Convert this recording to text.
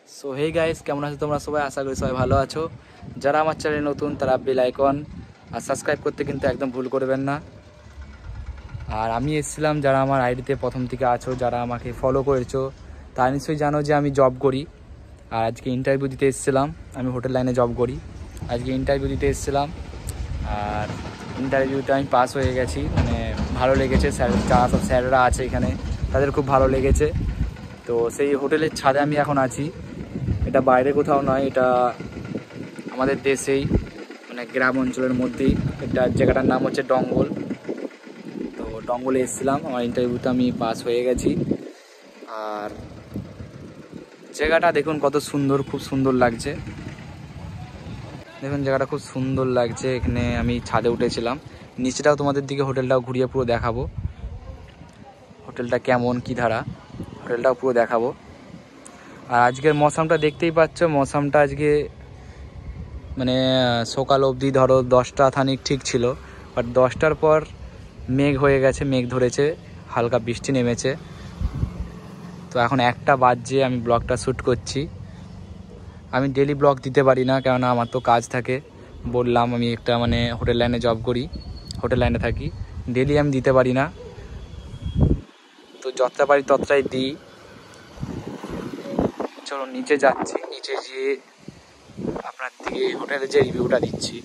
So hey guys, কেমন আছো তোমরা সবাই? আশা করি সবাই ভালো আছো। যারা আমার চ্যানেলে নতুন তারা বেল আইকন আর সাবস্ক্রাইব করতে কিন্তু একদম ভুল করবেন না। আর আমি এসেছিলাম, যারা আমার আইডিতে প্রথম থেকে আছো, যারা আমাকে ফলো করেছো, তারা নিশ্চয়ই জানো যে আমি জব করি। আর আজকে ইন্টারভিউ দিতে এসেছিলাম। আমি হোটেল লাইনে জব করি। আজকে ইন্টারভিউ দিতে এসেছিলাম, আর ইন্টারভিউতে আমি পাস হয়ে গেছি। মানে ভালো লেগেছে, যারা সব স্যাররা আছে এখানে তাদের খুব ভালো লেগেছে। তো সেই হোটেলের ছাদে আমি এখন আছি। এটা বাইরে কোথাও নয়, এটা আমাদের দেশেই, মানে গ্রাম অঞ্চলের মধ্যেই। এটা জায়গাটার নাম হচ্ছে ডঙ্গল। তো ডঙ্গলে এসেছিলাম, আমার ইন্টারভিউতে আমি পাস হয়ে গেছি। আর জায়গাটা দেখুন কত সুন্দর, খুব সুন্দর লাগছে। দেখুন জায়গাটা খুব সুন্দর লাগছে। এখানে আমি ছাদে উঠেছিলাম, নিচেটাও তোমাদের দিকে হোটেলটাও ঘুরিয়ে পুরো দেখাবো। হোটেলটা কেমন, কী ধারা, হোটেলটাও পুরো দেখাবো। আর আজকের মৌসামটা দেখতেই পাচ্ছ, মৌসামটা আজকে মানে সকাল অবধি ধরো 10টা খানিক ঠিক ছিল, বাট 10টার পর মেঘ হয়ে গেছে, মেঘ ধরেছে, হালকা বৃষ্টি নেমেছে। তো এখন 1টা বাজে, আমি ব্লগটা শ্যুট করছি। আমি ডেলি ব্লগ দিতে পারি না, কেননা আমার তো কাজ থাকে। বললাম আমি একটা মানে হোটেল লাইনে জব করি, হোটেল লাইনে থাকি, ডেলি আমি দিতে পারি না। তো যতটা পারি ততটাই দিই। চলো নিচে যাচ্ছি, নিচে গিয়ে আপনার দিকে হোটেলের যে রিভিউটা দিচ্ছি।